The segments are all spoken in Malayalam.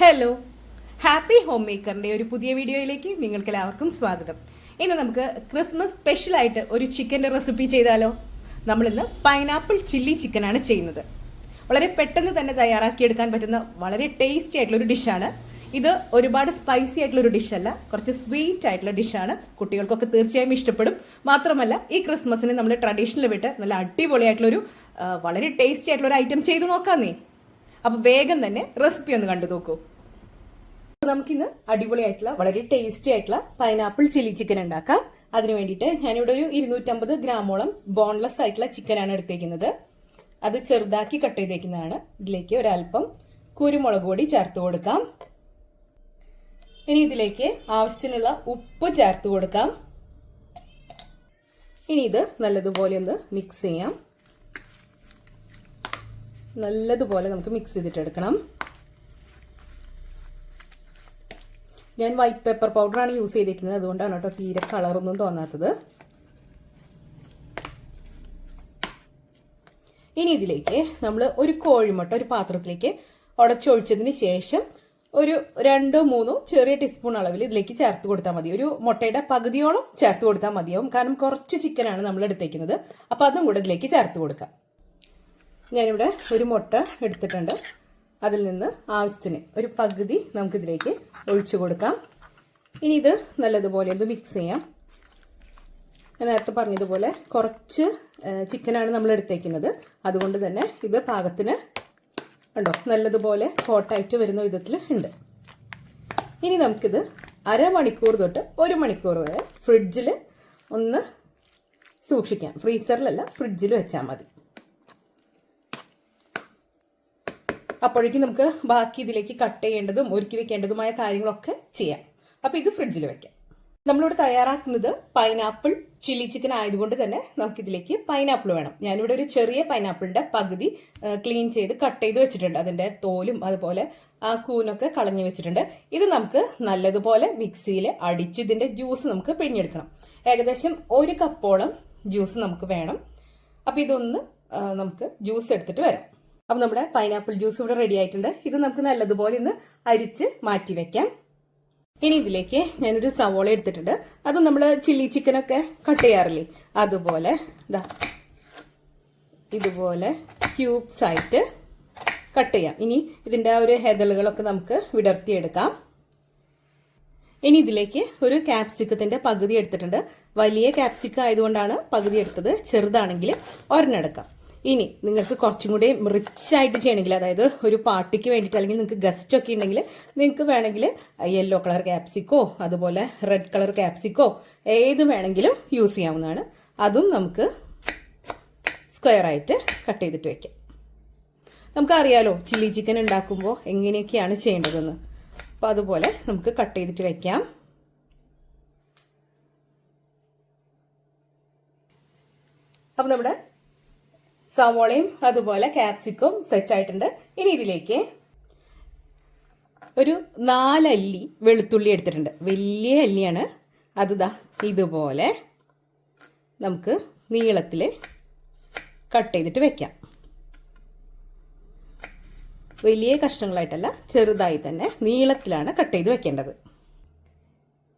ഹലോ, ഹാപ്പി ഹോം മേക്കറിൻ്റെ ഒരു പുതിയ വീഡിയോയിലേക്ക് നിങ്ങൾക്ക് എല്ലാവർക്കും സ്വാഗതം. ഇന്ന് നമുക്ക് ക്രിസ്മസ് സ്പെഷ്യലായിട്ട് ഒരു ചിക്കൻ്റെ റെസിപ്പി ചെയ്താലോ? നമ്മളിന്ന് പൈനാപ്പിൾ ചില്ലി ചിക്കനാണ് ചെയ്യുന്നത്. വളരെ പെട്ടെന്ന് തന്നെ തയ്യാറാക്കിയെടുക്കാൻ പറ്റുന്ന വളരെ ടേസ്റ്റി ആയിട്ടുള്ളൊരു ഡിഷാണ് ഇത്. ഒരുപാട് സ്പൈസി ആയിട്ടുള്ളൊരു ഡിഷല്ല, കുറച്ച് സ്വീറ്റ് ആയിട്ടുള്ള ഡിഷാണ്. കുട്ടികൾക്കൊക്കെ തീർച്ചയായും ഇഷ്ടപ്പെടും. മാത്രമല്ല, ഈ ക്രിസ്മസിന് നമ്മൾ ട്രഡീഷണൽ വിട്ട് നല്ല അടിപൊളിയായിട്ടുള്ളൊരു വളരെ ടേസ്റ്റി ആയിട്ടുള്ളൊരു ഐറ്റം ചെയ്ത് നോക്കാന്നേ. അപ്പോൾ വേഗം തന്നെ റെസിപ്പി ഒന്ന് കണ്ടു നോക്കൂ. നമുക്കിന്ന് അടിപൊളിയായിട്ടുള്ള വളരെ ടേസ്റ്റി ആയിട്ടുള്ള പൈനാപ്പിൾ ചില്ലി ചിക്കൻ ഉണ്ടാക്കാം. അതിന് വേണ്ടിയിട്ട് ഞാനിവിടെ ഒരു 250 ഗ്രാമോളം ബോൺലെസ് ആയിട്ടുള്ള ചിക്കനാണ് എടുത്തേക്കുന്നത്. അത് ചെറുതാക്കി കട്ട് ചെയ്തേക്കുന്നതാണ്. ഇതിലേക്ക് ഒരല്പം കുരുമുളക് പൊടി ചേർത്ത് കൊടുക്കാം. ഇനി ഇതിലേക്ക് ആവശ്യത്തിനുള്ള ഉപ്പ് ചേർത്ത് കൊടുക്കാം. ഇനി ഇത് നല്ലതുപോലെ ഒന്ന് മിക്സ് ചെയ്യാം. നല്ലതുപോലെ നമുക്ക് മിക്സ് ചെയ്തിട്ടെടുക്കണം. ഞാൻ വൈറ്റ് പെപ്പർ പൗഡറാണ് യൂസ് ചെയ്തിരിക്കുന്നത്, അതുകൊണ്ടാണ് കേട്ടോ തീരെ കളറൊന്നും തോന്നാത്തത്. ഇനി ഇതിലേക്ക് നമ്മൾ ഒരു കോഴിമുട്ട ഒരു പാത്രത്തിലേക്ക് ഉടച്ചൊഴിച്ചതിന് ശേഷം ഒരു 2-3 ചെറിയ ടീസ്പൂൺ അളവിൽ ഇതിലേക്ക് ചേർത്ത് കൊടുത്താൽ മതി. ഒരു മുട്ടയുടെ പകുതിയോളം ചേർത്ത് കൊടുത്താൽ മതിയാവും, കാരണം കുറച്ച് ചിക്കനാണ് നമ്മൾ എടുത്തേക്കുന്നത്. അപ്പോൾ അതും കൂടെ ഇതിലേക്ക് ചേർത്ത് കൊടുക്കാം. ഞാനിവിടെ ഒരു മുട്ട എടുത്തിട്ടുണ്ട്. അതിൽ നിന്ന് ആവശ്യത്തിന് ഒരു പകുതി നമുക്കിതിലേക്ക് ഒഴിച്ചു കൊടുക്കാം. ഇനി ഇത് നല്ലതുപോലെ ഒന്ന് മിക്സ് ചെയ്യാം. ഞാൻ നേരത്തെ പറഞ്ഞതുപോലെ കുറച്ച് ചിക്കനാണ് നമ്മൾ എടുത്തേക്കുന്നത്, അതുകൊണ്ട് തന്നെ ഇത് പാകത്തിന് ഉണ്ടോ നല്ലതുപോലെ കോട്ടായിട്ട് വരുന്ന വിധത്തിൽ ഉണ്ട്. ഇനി നമുക്കിത് അരമണിക്കൂർ തൊട്ട് 1 മണിക്കൂർ വരെ ഫ്രിഡ്ജിൽ ഒന്ന് സൂക്ഷിക്കാം. ഫ്രീസറിലല്ല, ഫ്രിഡ്ജിൽ വെച്ചാൽ മതി. അപ്പോഴേക്കും നമുക്ക് ബാക്കി ഇതിലേക്ക് കട്ട് ചെയ്യേണ്ടതും ഒരുക്കി വെക്കേണ്ടതുമായ കാര്യങ്ങളൊക്കെ ചെയ്യാം. അപ്പോൾ ഇത് ഫ്രിഡ്ജിൽ വെക്കാം. നമ്മളിവിടെ തയ്യാറാക്കുന്നത് പൈനാപ്പിൾ ചില്ലി ചിക്കൻ ആയതുകൊണ്ട് തന്നെ നമുക്കിതിലേക്ക് പൈനാപ്പിൾ വേണം. ഞാനിവിടെ ഒരു ചെറിയ പൈനാപ്പിളിന്റെ പകുതി ക്ലീൻ ചെയ്ത് കട്ട് ചെയ്ത് വെച്ചിട്ടുണ്ട്. അതിന്റെ തോലും അതുപോലെ ആ കൂനൊക്കെ കളഞ്ഞു വെച്ചിട്ടുണ്ട്. ഇത് നമുക്ക് നല്ലതുപോലെ മിക്സിയിൽ അടിച്ച് ഇതിന്റെ ജ്യൂസ് നമുക്ക് പിഴിഞ്ഞെടുക്കണം. ഏകദേശം 1 കപ്പോളം ജ്യൂസ് നമുക്ക് വേണം. അപ്പോൾ ഇതൊന്ന് നമുക്ക് ജ്യൂസ് എടുത്തിട്ട് വരാം. അപ്പം നമ്മുടെ പൈനാപ്പിൾ ജ്യൂസ് ഇവിടെ റെഡി ആയിട്ടുണ്ട്. ഇത് നമുക്ക് നല്ലതുപോലെ ഒന്ന് അരിച്ച് മാറ്റി വെക്കാം. ഇനി ഇതിലേക്ക് ഞാനൊരു സവോള എടുത്തിട്ടുണ്ട്. അത് നമ്മൾ ചില്ലി ചിക്കനൊക്കെ കട്ട് ചെയ്യാറില്ലേ, അതുപോലെ ഇതുപോലെ ക്യൂബ്സ് ആയിട്ട് കട്ട് ചെയ്യാം. ഇനി ഇതിൻ്റെ ആ ഒരു ഹെതളുകളൊക്കെ നമുക്ക് വിടർത്തിയെടുക്കാം. ഇനി ഇതിലേക്ക് ഒരു ക്യാപ്സിക്കത്തിൻ്റെ പകുതി എടുത്തിട്ടുണ്ട്. വലിയ ക്യാപ്സിക്കം ആയതുകൊണ്ടാണ് പകുതി എടുത്തത്, ചെറുതാണെങ്കിൽ ഒരെണ്ണെടുക്കാം. ഇനി നിങ്ങൾക്ക് കുറച്ചും കൂടി റിച്ച് ആയിട്ട് ചെയ്യണമെങ്കിൽ, അതായത് ഒരു പാർട്ടിക്ക് വേണ്ടിയിട്ട് അല്ലെങ്കിൽ നിങ്ങൾക്ക് ഗസ്റ്റ് ഒക്കെ ഉണ്ടെങ്കിൽ നിങ്ങൾക്ക് വേണമെങ്കിൽ യെല്ലോ കളർ ക്യാപ്സിക്കോ അതുപോലെ റെഡ് കളർ ക്യാപ്സിക്കോ ഏത് വേണമെങ്കിലും യൂസ് ചെയ്യാവുന്നതാണ്. അതും നമുക്ക് സ്ക്വയർ ആയിട്ട് കട്ട് ചെയ്തിട്ട് വെക്കാം. നമുക്കറിയാലോ ചില്ലി ചിക്കൻ ഉണ്ടാക്കുമ്പോൾ എങ്ങനെയൊക്കെയാണ് ചെയ്യേണ്ടതെന്ന്. അപ്പോൾ അതുപോലെ നമുക്ക് കട്ട് ചെയ്തിട്ട് വെക്കാം. അപ്പം നമ്മുടെ സവോളയും അതുപോലെ ക്യാപ്സിക്കും സെറ്റ് ആയിട്ടുണ്ട്. ഇനി ഇതിലേക്ക് ഒരു 4 അല്ലി വെളുത്തുള്ളി എടുത്തിട്ടുണ്ട്. വലിയ അല്ലിയാണ്. അത് ഇതുപോലെ നമുക്ക് നീളത്തിൽ കട്ട് ചെയ്തിട്ട് വെക്കാം. വലിയ കഷ്ണങ്ങളായിട്ടല്ല, ചെറുതായി തന്നെ നീളത്തിലാണ് കട്ട് ചെയ്ത് വെക്കേണ്ടത്.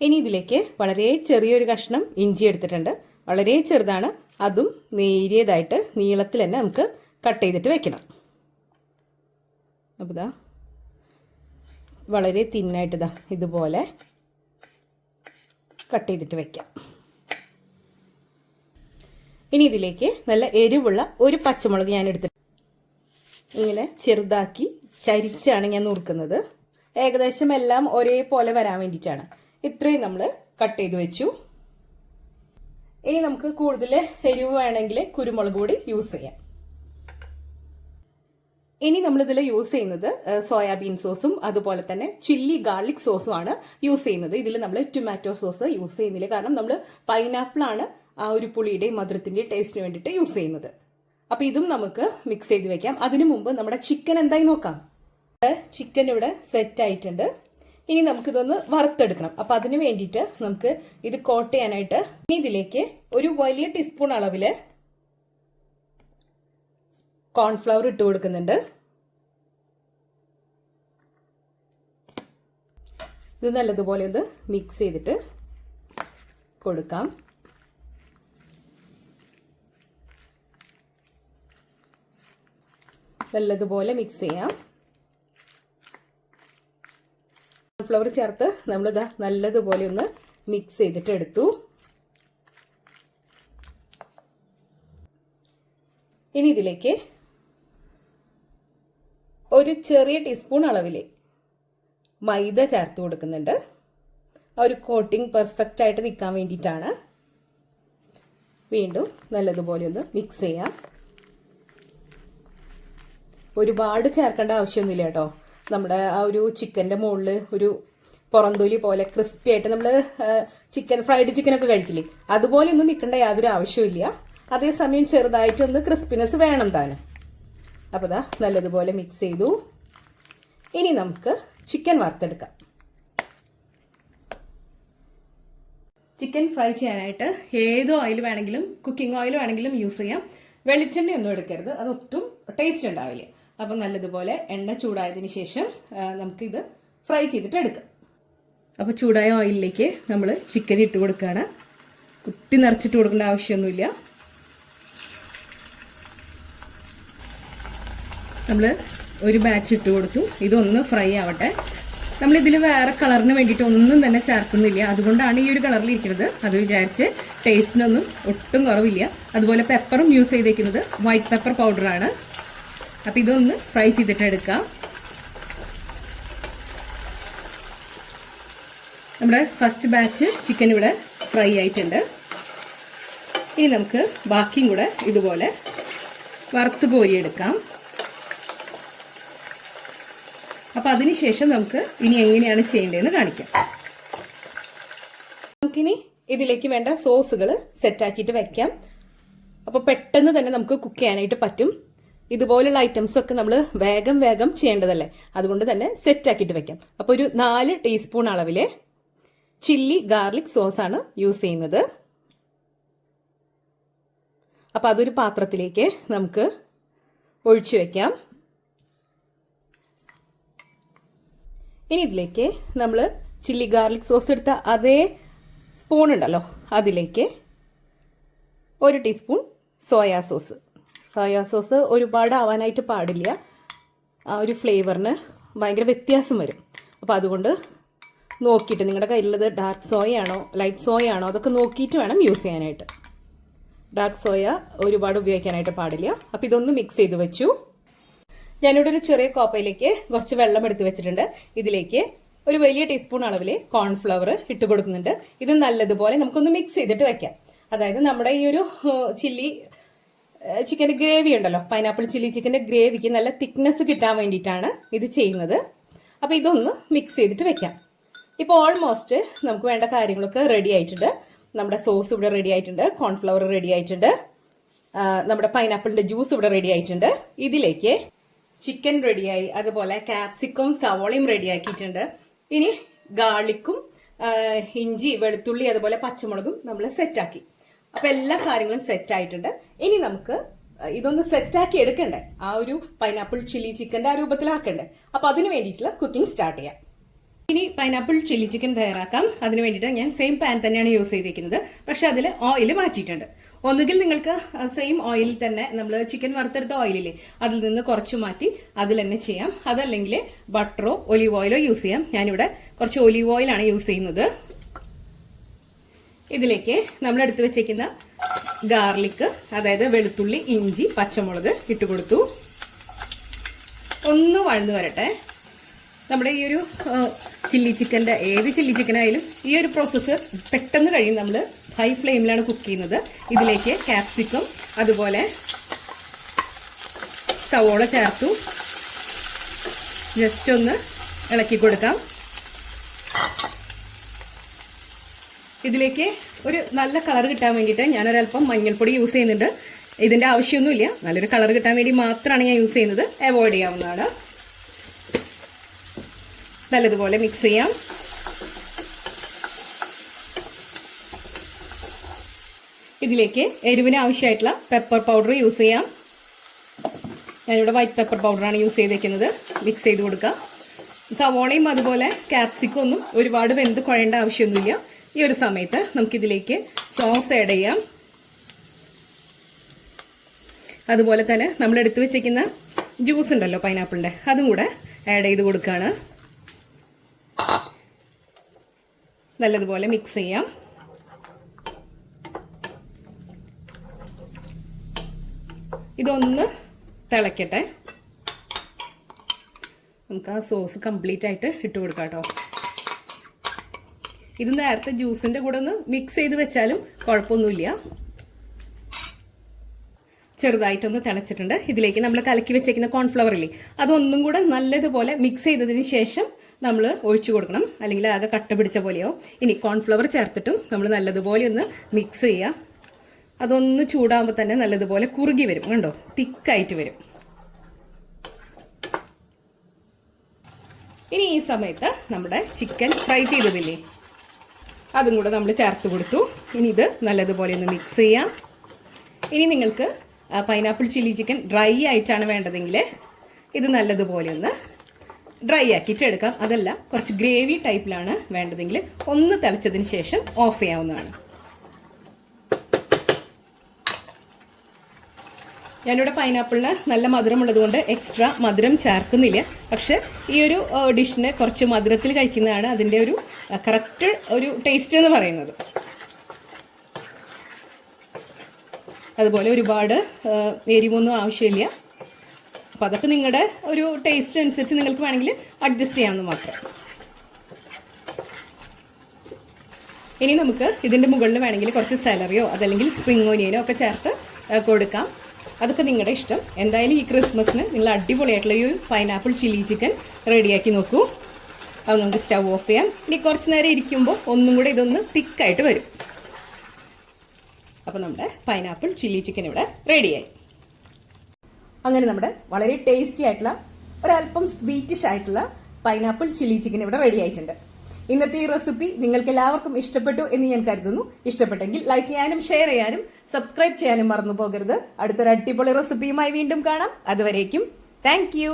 ഇനി ഇതിലേക്ക് വളരെ ചെറിയൊരു കഷ്ണം ഇഞ്ചി എടുത്തിട്ടുണ്ട്. വളരെ ചെറുതാണ്, അതും നേരിയതായിട്ട് നീളത്തിൽ തന്നെ നമുക്ക് കട്ട് ചെയ്തിട്ട് വെക്കണം. അപ്പോൾ വളരെ തിന്നായിട്ട് ഇതുപോലെ കട്ട് ചെയ്തിട്ട് വെക്കാം. ഇനി ഇതിലേക്ക് നല്ല എരിവുള്ള ഒരു പച്ചമുളക് ഞാൻ എടുത്തിട്ട് ഇങ്ങനെ ചെറുതാക്കി ചരിച്ചാണ് ഞാൻ നുറുക്കുന്നത്. ഏകദേശം എല്ലാം ഒരേപോലെ വരാൻ വേണ്ടിയിട്ടാണ്. ഇത്രയും നമ്മൾ കട്ട് ചെയ്ത് വെച്ചു. ഇനി നമുക്ക് കൂടുതൽ എരിവ് വേണമെങ്കിൽ കുരുമുളക് പൊടി യൂസ് ചെയ്യാം. ഇനി നമ്മളിതിൽ യൂസ് ചെയ്യുന്നത് സോയാബീൻ സോസും അതുപോലെ തന്നെ ചില്ലി ഗാർലിക് സോസും ആണ് യൂസ് ചെയ്യുന്നത്. ഇതിൽ നമ്മൾ ടൊമാറ്റോ സോസ് യൂസ് ചെയ്യുന്നില്ല, കാരണം നമ്മൾ പൈനാപ്പിളാണ് ആ ഒരു പുളിയുടെയും മധുരത്തിൻ്റെയും ടേസ്റ്റിന് വേണ്ടിയിട്ട് യൂസ് ചെയ്യുന്നത്. അപ്പോൾ ഇതും നമുക്ക് മിക്സ് ചെയ്ത് വെക്കാം. അതിനു മുമ്പ് നമ്മുടെ ചിക്കൻ എന്തായി നോക്കാം. ചിക്കൻ ഇവിടെ സെറ്റ് ആയിട്ടുണ്ട്. ഇനി നമുക്കിതൊന്ന് വറുത്തെടുക്കണം. അപ്പം അതിന് വേണ്ടിയിട്ട് നമുക്ക് ഇത് കോട്ട് ചെയ്യാനായിട്ട് ഇനി ഇതിലേക്ക് ഒരു വലിയ ടീസ്പൂൺ അളവിൽ കോൺഫ്ലവർ ഇട്ട് കൊടുക്കുന്നുണ്ട്. ഇത് നല്ലതുപോലെ ഒന്ന് മിക്സ് ചെയ്തിട്ട് കൊടുക്കാം. നല്ലതുപോലെ മിക്സ് ചെയ്യാം. കോൺഫ്ലവർ ചേർത്ത് നമ്മളിതാ നല്ലതുപോലെ ഒന്ന് മിക്സ് ചെയ്തിട്ട് എടുത്തു. ഇനി ഇതിലേക്ക് ഒരു ചെറിയ ടീസ്പൂൺ അളവിൽ മൈദ ചേർത്ത് കൊടുക്കുന്നുണ്ട്. ആ ഒരു കോട്ടിംഗ് പെർഫെക്റ്റ് ആയിട്ട് നിൽക്കാൻ വേണ്ടിയിട്ടാണ്. വീണ്ടും നല്ലതുപോലെ ഒന്ന് മിക്സ് ചെയ്യാം. ഒരുപാട് ചേർക്കേണ്ട ആവശ്യമൊന്നുമില്ല കേട്ടോ. നമ്മുടെ ആ ഒരു ചിക്കൻ്റെ മുകളിൽ ഒരു പുറന്തൊലി പോലെ ക്രിസ്പി ആയിട്ട് നമ്മൾ ഫ്രൈഡ് ചിക്കനൊക്കെ കഴിക്കില്ലേ, അതുപോലെ ഒന്നും നിൽക്കേണ്ട യാതൊരു ആവശ്യമില്ല. അതേസമയം ചെറുതായിട്ടൊന്ന് ക്രിസ്പിനെസ് വേണം താനും. അപ്പോൾ ദാ നല്ലതുപോലെ മിക്സ് ചെയ്തു. ഇനി നമുക്ക് ചിക്കൻ വറുത്തെടുക്കാം. ചിക്കൻ ഫ്രൈ ചെയ്യാനായിട്ട് ഏത് ഓയിൽ വേണമെങ്കിലും, കുക്കിംഗ് ഓയിൽ വേണമെങ്കിലും യൂസ് ചെയ്യാം. വെളിച്ചെണ്ണയൊന്നും എടുക്കരുത്, അതൊട്ടും ടേസ്റ്റ് ഉണ്ടാവില്ല. അപ്പം നല്ലതുപോലെ എണ്ണ ചൂടായതിന് ശേഷം നമുക്കിത് ഫ്രൈ ചെയ്തിട്ട് എടുക്കാം. അപ്പോൾ ചൂടായ ഓയിലിലേക്ക് നമ്മൾ ചിക്കൻ ഇട്ട് കൊടുക്കുകയാണ്. കുത്തി നിറച്ചിട്ട് കൊടുക്കേണ്ട ആവശ്യമൊന്നുമില്ല. നമ്മൾ ഒരു ബാച്ച് ഇട്ട് കൊടുത്തു. ഇതൊന്ന് ഫ്രൈ ആവട്ടെ. നമ്മളിതിൽ വേറെ കളറിന് വേണ്ടിയിട്ട് ഒന്നും തന്നെ ചേർക്കുന്നില്ല, അതുകൊണ്ടാണ് ഈ ഒരു കളറിൽ ഇരിക്കുന്നത്. അത് വിചാരിച്ച് ടേസ്റ്റിനൊന്നും ഒട്ടും കുറവില്ല. അതുപോലെ പെപ്പറും യൂസ് ചെയ്തേക്കുന്നത് വൈറ്റ് പെപ്പർ പൗഡറാണ്. അപ്പോൾ ഇതൊന്ന് ഫ്രൈ ചെയ്തിട്ട് എടുക്കാം. നമ്മുടെ ഫസ്റ്റ് ബാച്ച് ചിക്കൻ ഇവിടെ ഫ്രൈ ആയിട്ടുണ്ട്. ഇനി നമുക്ക് ബാക്കിയും കൂടെ ഇതുപോലെ വറുത്ത് കോരിയെടുക്കാം. അപ്പോൾ അതിനുശേഷം നമുക്ക് ഇനി എങ്ങനെയാണ് ചെയ്യേണ്ടതെന്ന് കാണിക്കാം. നമുക്കിനി ഇതിലേക്ക് വേണ്ട സോസുകൾ സെറ്റാക്കിയിട്ട് വെക്കാം. അപ്പോൾ പെട്ടെന്ന് തന്നെ നമുക്ക് കുക്ക് ചെയ്യാനായിട്ട് പറ്റും. ഇതുപോലുള്ള ഐറ്റംസ് ഒക്കെ നമ്മൾ വേഗം വേഗം ചെയ്യേണ്ടതല്ലേ, അതുകൊണ്ട് തന്നെ സെറ്റാക്കിയിട്ട് വെക്കാം. അപ്പോൾ ഒരു 4 ടീസ്പൂൺ അളവിൽ ചില്ലി ഗാർലിക് സോസാണ് യൂസ് ചെയ്യുന്നത്. അപ്പോൾ അതൊരു പാത്രത്തിലേക്ക് നമുക്ക് ഒഴിച്ചു വെക്കാം. ഇനി ഇതിലേക്ക് നമ്മൾ ചില്ലി ഗാർലിക് സോസ് എടുത്ത അതേ സ്പൂൺ ഉണ്ടല്ലോ, അതിലേക്ക് 1 ടീസ്പൂൺ സോയാ സോസ് ഒരുപാട് ആവാനായിട്ട് പാടില്ല. ആ ഒരു ഫ്ലേവറിന് ഭയങ്കര വ്യത്യാസം വരും. അപ്പോൾ അതുകൊണ്ട് നോക്കിയിട്ട്, നിങ്ങളുടെ കയ്യിലുള്ളത് ഡാർക്ക് സോയ ആണോ ലൈറ്റ് സോയ ആണോ അതൊക്കെ നോക്കിയിട്ട് വേണം യൂസ് ചെയ്യാനായിട്ട്. ഡാർക്ക് സോയ ഒരുപാട് ഉപയോഗിക്കാനായിട്ട് പാടില്ല. അപ്പോൾ ഇതൊന്ന് മിക്സ് ചെയ്ത് വെച്ചു. ഞാനിവിടെ ഒരു ചെറിയ കോപ്പയിലേക്ക് കുറച്ച് വെള്ളം എടുത്ത് വെച്ചിട്ടുണ്ട്. ഇതിലേക്ക് ഒരു വലിയ ടീസ്പൂൺ അളവിൽ കോൺഫ്ലവർ ഇട്ട് കൊടുക്കുന്നുണ്ട്. ഇത് നല്ലതുപോലെ നമുക്കൊന്ന് മിക്സ് ചെയ്തിട്ട് വെക്കാം. അതായത് നമ്മുടെ ഈ ഒരു ചിക്കൻ്റെ ഗ്രേവി ഉണ്ടല്ലോ, പൈനാപ്പിൾ ചില്ലി ചിക്കൻ്റെ ഗ്രേവിക്ക് നല്ല തിക്നെസ് കിട്ടാൻ വേണ്ടിയിട്ടാണ് ഇത് ചെയ്യുന്നത്. അപ്പോൾ ഇതൊന്ന് മിക്സ് ചെയ്തിട്ട് വെക്കാം. ഇപ്പോൾ ഓൾമോസ്റ്റ് നമുക്ക് വേണ്ട കാര്യങ്ങളൊക്കെ റെഡി ആയിട്ടുണ്ട്. നമ്മുടെ സോസ് ഇവിടെ റെഡി ആയിട്ടുണ്ട്, കോൺഫ്ലവർ റെഡി ആയിട്ടുണ്ട്, നമ്മുടെ പൈനാപ്പിളിൻ്റെ ജ്യൂസ് ഇവിടെ റെഡി ആയിട്ടുണ്ട്. ഇതിലേക്ക് ചിക്കൻ റെഡിയായി, അതുപോലെ ക്യാപ്സിക്കും സവോളയും റെഡിയാക്കിയിട്ടുണ്ട്. ഇനി ഗാർലിക്കും ഇഞ്ചി വെളുത്തുള്ളി അതുപോലെ പച്ചമുളകും നമ്മൾ സെറ്റാക്കി. അപ്പോൾ എല്ലാ കാര്യങ്ങളും സെറ്റായിട്ടുണ്ട്. ഇനി നമുക്ക് ഇതൊന്ന് സെറ്റാക്കി എടുക്കണ്ടേ, ആ ഒരു പൈനാപ്പിൾ ചില്ലി ചിക്കൻ്റെ ആ രൂപത്തിലാക്കണ്ടേ. അപ്പോൾ അതിന് വേണ്ടിയിട്ടുള്ള കുക്കിംഗ് സ്റ്റാർട്ട് ചെയ്യാം. ഇനി പൈനാപ്പിൾ ചില്ലി ചിക്കൻ തയ്യാറാക്കാം. അതിന് വേണ്ടിയിട്ട് ഞാൻ സെയിം പാൻ തന്നെയാണ് യൂസ് ചെയ്തിരിക്കുന്നത്, പക്ഷെ അതിൽ ഓയിൽ മാറ്റിയിട്ടുണ്ട്. ഒന്നുകിൽ നിങ്ങൾക്ക് സെയിം ഓയിലിൽ തന്നെ നമ്മൾ ചിക്കൻ വറുത്തെടുത്ത ഓയിലില്ലേ, അതിൽ നിന്ന് കുറച്ച് മാറ്റി അതിൽ തന്നെ ചെയ്യാം. അതല്ലെങ്കിൽ ബട്ടറോ ഒലീവ് ഓയിലോ യൂസ് ചെയ്യാം. ഞാനിവിടെ കുറച്ച് ഒലീവ് ഓയിലാണ് യൂസ് ചെയ്യുന്നത്. ഇതിലേക്ക് നമ്മൾ എടുത്തു വെച്ചേക്കുന്ന ഗാർലിക്, അതായത് വെളുത്തുള്ളി ഇഞ്ചി പച്ചമുളക് ഇട്ട് കൊടുത്തു. ഒന്ന് വഴന്നു വരട്ടെ. നമ്മുടെ ഈ ഒരു ചില്ലി ചിക്കൻ്റെ, ഏത് ചില്ലി ചിക്കനായാലും ഈ ഒരു പ്രോസസ്സ് പെട്ടെന്ന് കഴിയും. നമ്മൾ ഹൈ ഫ്ലെയിമിലാണ് കുക്ക് ചെയ്യുന്നത്. ഇതിലേക്ക് ക്യാപ്സിക്കം അതുപോലെ സവോള ചേർത്തു. ജസ്റ്റ് ഒന്ന് ഇളക്കി കൊടുക്കാം. ഇതിലേക്ക് ഒരു നല്ല കളർ കിട്ടാൻ വേണ്ടിയിട്ട് ഞാനൊരല്പം മഞ്ഞൾപ്പൊടി യൂസ് ചെയ്യുന്നുണ്ട്. ഇതിൻ്റെ ആവശ്യമൊന്നുമില്ല, നല്ലൊരു കളർ കിട്ടാൻ വേണ്ടി മാത്രമാണ് ഞാൻ യൂസ് ചെയ്യുന്നത്. അവോയ്ഡ് ചെയ്യാവുന്നതാണ്. നല്ലതുപോലെ മിക്സ് ചെയ്യാം. ഇതിലേക്ക് എരിവിന് ആവശ്യമായിട്ടുള്ള പെപ്പർ പൗഡർ യൂസ് ചെയ്യാം. ഞാനിവിടെ വൈറ്റ് പെപ്പർ പൗഡറാണ് യൂസ് ചെയ്തേക്കുന്നത്. മിക്സ് ചെയ്ത് കൊടുക്കാം. സവോളയും അതുപോലെ ക്യാപ്സിക്കം ഒന്നും ഒരുപാട് വെന്ത് കുഴയേണ്ട ആവശ്യമൊന്നുമില്ല. ഈ ഒരു സമയത്ത് നമുക്കിതിലേക്ക് സോസ് ആഡ് ചെയ്യാം. അതുപോലെ തന്നെ നമ്മൾ എടുത്തു വെച്ചിരിക്കുന്ന ജ്യൂസ് ഉണ്ടല്ലോ പൈനാപ്പിളിൻ്റെ, അതും കൂടെ ആഡ് ചെയ്ത് കൊടുക്കുകയാണ്. നല്ലതുപോലെ മിക്സ് ചെയ്യാം. ഇതൊന്ന് തിളക്കട്ടെ. നമുക്ക് ആ സോസ് കംപ്ലീറ്റ് ആയിട്ട് ഇട്ട് കൊടുക്കാം കേട്ടോ. ഇത് നേരത്തെ ജ്യൂസിൻ്റെ കൂടെ ഒന്ന് മിക്സ് ചെയ്ത് വെച്ചാലും കുഴപ്പമൊന്നുമില്ല. ചെറുതായിട്ടൊന്ന് തിളച്ചിട്ടുണ്ട്. ഇതിലേക്ക് നമ്മൾ കലക്കി വെച്ചേക്കുന്ന കോൺഫ്ലവർ ഇല്ലേ, അതൊന്നും കൂടെ നല്ലതുപോലെ മിക്സ് ചെയ്തതിന് ശേഷം നമ്മൾ ഒഴിച്ചു കൊടുക്കണം, അല്ലെങ്കിൽ ആകെ കട്ട പിടിച്ച പോലെയോ. ഇനി കോൺഫ്ലവർ ചേർത്തിട്ടും നമ്മൾ നല്ലതുപോലെ ഒന്ന് മിക്സ് ചെയ്യുക. അതൊന്ന് ചൂടാകുമ്പോൾ തന്നെ നല്ലതുപോലെ കുറുകി വരും, കണ്ടോ, തിക്കായിട്ട് വരും. ഇനി ഈ സമയത്ത് നമ്മുടെ ചിക്കൻ ഫ്രൈ ചെയ്തതില്ലേ, അതും കൂടെ നമ്മൾ ചേർത്ത് കൊടുത്തു. ഇനി ഇത് നല്ലതുപോലെ ഒന്ന് മിക്സ് ചെയ്യാം. ഇനി നിങ്ങൾക്ക് പൈനാപ്പിൾ ചില്ലി ചിക്കൻ ഡ്രൈ ആയിട്ടാണ് വേണ്ടതെങ്കിൽ ഇത് നല്ലതുപോലെ ഒന്ന് ഡ്രൈ ആക്കിയിട്ട് എടുക്കാം. അതല്ല കുറച്ച് ഗ്രേവി ടൈപ്പിലാണ് വേണ്ടതെങ്കിൽ ഒന്ന് തിളച്ചതിന് ശേഷം ഓഫ് ചെയ്യാവുന്നതാണ്. ഞാനിവിടെ പൈനാപ്പിളിന് നല്ല മധുരമുള്ളത് കൊണ്ട് എക്സ്ട്രാ മധുരം ചേർക്കുന്നില്ല. പക്ഷെ ഈ ഒരു ഡിഷിന് കുറച്ച് മധുരത്തിൽ കഴിക്കുന്നതാണ് അതിൻ്റെ ഒരു കറക്റ്റ് ഒരു ടേസ്റ്റ് എന്ന് പറയുന്നത്. അതുപോലെ ഒരുപാട് എരിവൊന്നും ആവശ്യമില്ല. അപ്പം അതൊക്കെ നിങ്ങളുടെ ഒരു ടേസ്റ്റ് അനുസരിച്ച് നിങ്ങൾക്ക് വേണമെങ്കിൽ അഡ്ജസ്റ്റ് ചെയ്യാമെന്ന് മാത്രം. ഇനി നമുക്ക് ഇതിൻ്റെ മുകളിൽ വേണമെങ്കിൽ കുറച്ച് സാലറിയോ അതല്ലെങ്കിൽ സ്പ്രിംഗ് ഓനിയനോ ഒക്കെ ചേർത്ത് കൊടുക്കാം. അതൊക്കെ നിങ്ങളുടെ ഇഷ്ടം. എന്തായാലും ഈ ക്രിസ്മസിന് നിങ്ങൾ അടിപൊളിയായിട്ടുള്ള ഈ പൈനാപ്പിൾ ചില്ലി ചിക്കൻ റെഡിയാക്കി നോക്കൂ. അത് നമുക്ക് സ്റ്റൗ ഓഫ് ചെയ്യാം. ഇനി കുറച്ച് നേരം ഇരിക്കുമ്പോൾ ഒന്നും കൂടെ ഇതൊന്ന് തിക്കായിട്ട് വരും. അപ്പോൾ നമ്മുടെ പൈനാപ്പിൾ ചില്ലി ചിക്കൻ ഇവിടെ റെഡിയായി. അങ്ങനെ നമ്മുടെ വളരെ ടേസ്റ്റി ആയിട്ടുള്ള ഒരല്പം സ്വീറ്റിഷ് ആയിട്ടുള്ള പൈനാപ്പിൾ ചില്ലി ചിക്കൻ ഇവിടെ റെഡി ആയിട്ടുണ്ട്. ഇന്നത്തെ ഈ റെസിപ്പി നിങ്ങൾക്ക് എല്ലാവർക്കും ഇഷ്ടപ്പെട്ടു എന്ന് ഞാൻ കരുതുന്നു. ഇഷ്ടപ്പെട്ടെങ്കിൽ ലൈക്ക് ചെയ്യാനും ഷെയർ ചെയ്യാനും സബ്സ്ക്രൈബ് ചെയ്യാനും മറന്നു പോകരുത്. അടുത്തൊരു അടിപൊളി റെസിപ്പിയുമായി വീണ്ടും കാണാം. അതുവരേക്കും താങ്ക് യു.